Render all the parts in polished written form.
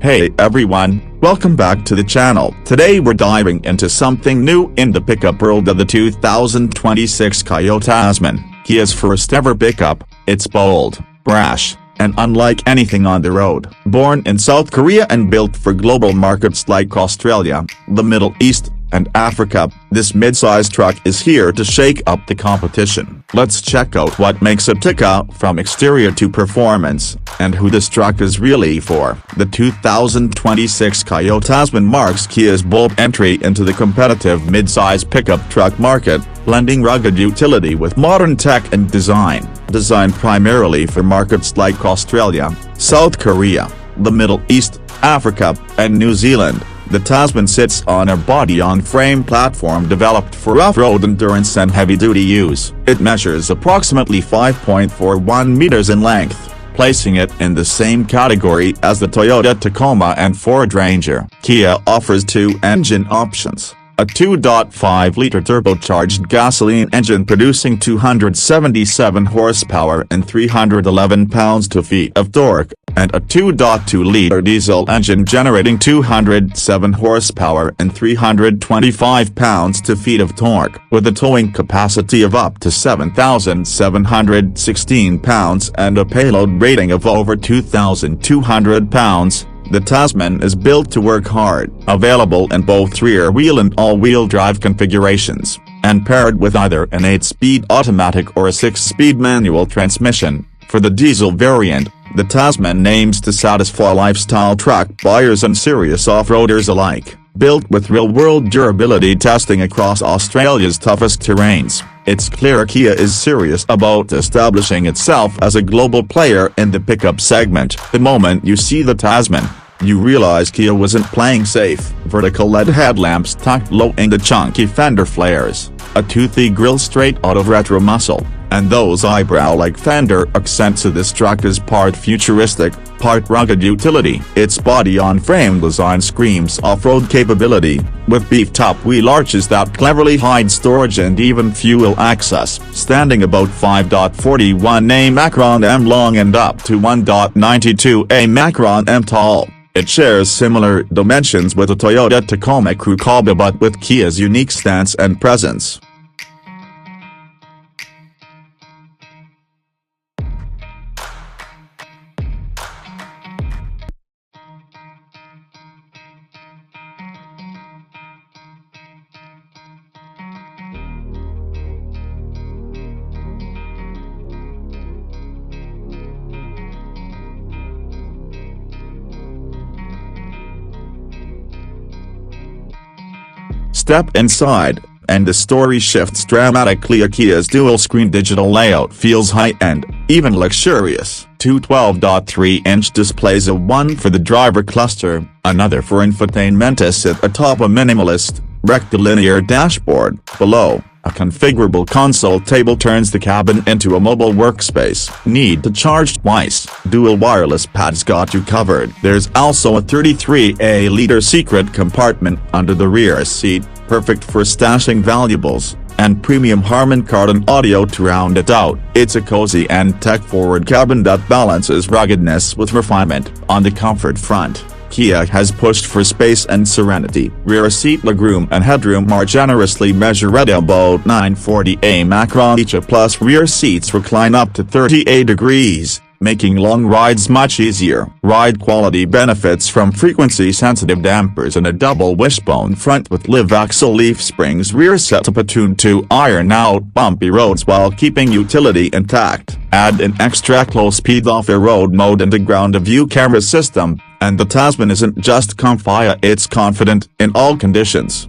Hey everyone, welcome back to the channel. Today we're diving into something new in the pickup world of the 2026 Kia Tasman, Kia's first ever pickup. It's bold, brash, and unlike anything on the road. Born in South Korea and built for global markets like Australia, the Middle East, and Africa, this mid-size truck is here to shake up the competition. Let's check out what makes it tick out from exterior to performance, and who this truck is really for. The 2026 Kia Tasman marks Kia's bold entry into the competitive mid-size pickup truck market, blending rugged utility with modern tech and design. Designed primarily for markets like Australia, South Korea, the Middle East, Africa, and New Zealand, the Tasman sits on a body-on-frame platform developed for off-road endurance and heavy-duty use. It measures approximately 5.41 meters in length, placing it in the same category as the Toyota Tacoma and Ford Ranger. Kia offers two engine options. A 2.5-liter turbocharged gasoline engine producing 277 horsepower and 311 pounds-feet of torque, and a 2.2-liter diesel engine generating 207 horsepower and 325 pounds-feet of torque. With a towing capacity of up to 7,716 pounds and a payload rating of over 2,200 pounds, the Tasman is built to work hard. Available in both rear-wheel and all-wheel drive configurations, and paired with either an 8-speed automatic or a 6-speed manual transmission. For the diesel variant, the Tasman aims to satisfy lifestyle truck buyers and serious off-roaders alike. Built with real-world durability testing across Australia's toughest terrains, it's clear Kia is serious about establishing itself as a global player in the pickup segment. The moment you see the Tasman, you realize Kia wasn't playing safe. Vertical LED headlamps tucked low in the chunky fender flares, a toothy grille straight out of retro muscle, and those eyebrow-like fender accents of this truck is part futuristic, part rugged utility. Its body-on-frame design screams off-road capability, with beefed-up wheel arches that cleverly hide storage and even fuel access. Standing about 5.41 macron m long and up to 1.92 macron m tall, it shares similar dimensions with the Toyota Tacoma Crew Cab but with Kia's unique stance and presence. Step inside, and the story shifts dramatically. Kia's dual-screen digital layout feels high-end, even luxurious. Two 12.3-inch displays, one for the driver cluster, another for infotainment, sit atop a minimalist, rectilinear dashboard. Below, a configurable console table turns the cabin into a mobile workspace. Need to charge twice? Dual wireless pads got you covered. There's also a 33-liter secret compartment under the rear seat, perfect for stashing valuables, and premium Harman Kardon audio to round it out. It's a cozy and tech-forward cabin that balances ruggedness with refinement. On the comfort front, Kia has pushed for space and serenity. Rear seat legroom and headroom are generously measured at about 940 macron each, plus rear seats recline up to 38 degrees, making long rides much easier. Ride quality benefits from frequency-sensitive dampers and a double wishbone front with live axle leaf springs. Rear setup attuned to iron out bumpy roads while keeping utility intact. Add an extra low-speed off-road mode and a ground-view camera system, and the Tasman isn't just comfy, it's confident in all conditions.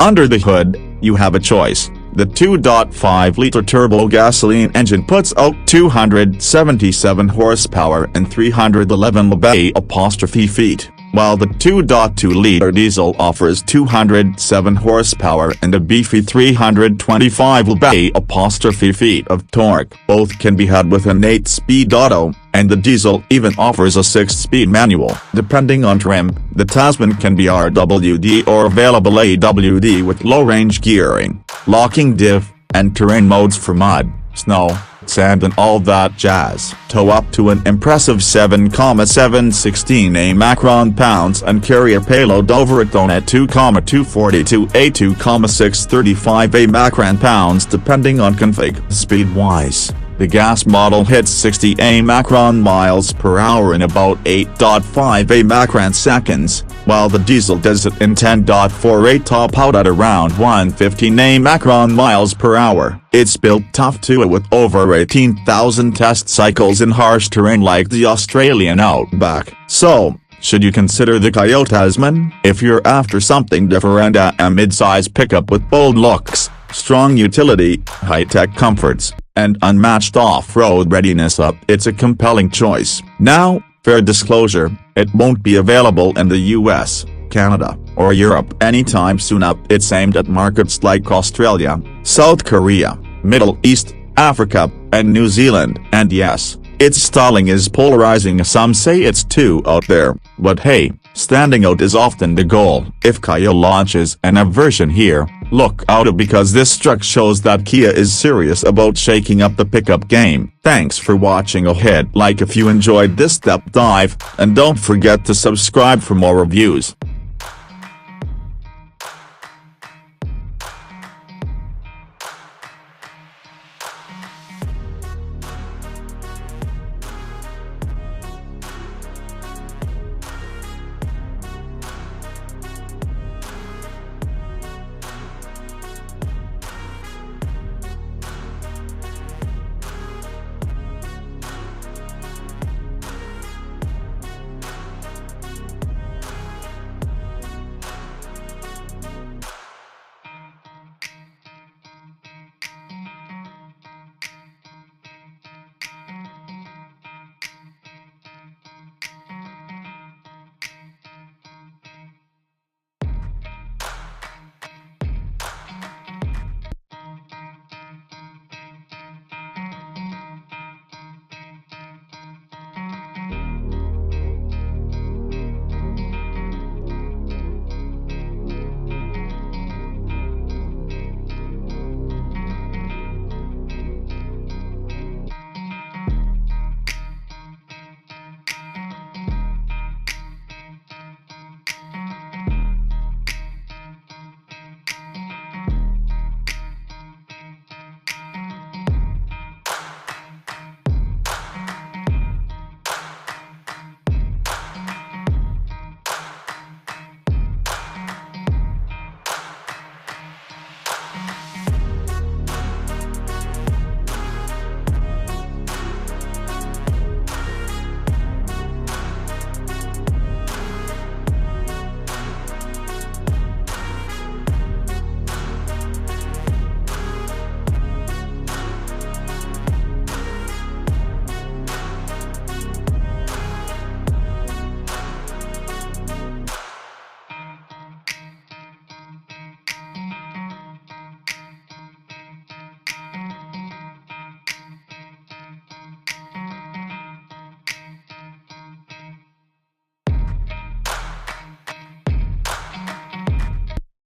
Under the hood, you have a choice. The 2.5-liter turbo gasoline engine puts out 277 horsepower and 311 lb-feet, while the 2.2-liter diesel offers 207 horsepower and a beefy 325 lb-feet of torque. Both can be had with an 8-speed auto, and the diesel even offers a 6-speed manual. Depending on trim, the Tasman can be RWD or available AWD with low-range gearing, locking diff, and terrain modes for mud, snow, sand and all that jazz. Tow up to an impressive 7,716 macron-pounds and carry a payload over a ton at 2,242 a 2,635 macron-pounds depending on config. Speed-wise, the gas model hits 60 macron miles per hour in about 8.5 macron seconds, while the diesel does it in 10.48, top out at around 115 macron miles per hour. It's built tough too, with over 18,000 test cycles in harsh terrain like the Australian outback. So, should you consider the Kia Tasman? If you're after something different, a mid-size pickup with bold looks, strong utility, high-tech comforts, and unmatched off-road readiness, it's a compelling choice. Now, fair disclosure, it won't be available in the US, Canada, or Europe anytime soon. It's aimed at markets like Australia, South Korea, Middle East, Africa, and New Zealand. And yes, its styling is polarizing. Some say it's too out there, but hey, standing out is often the goal. If Kia launches a version here, look out, because this truck shows that Kia is serious about shaking up the pickup game. Thanks for watching. Hit like if you enjoyed this deep dive, and don't forget to subscribe for more reviews.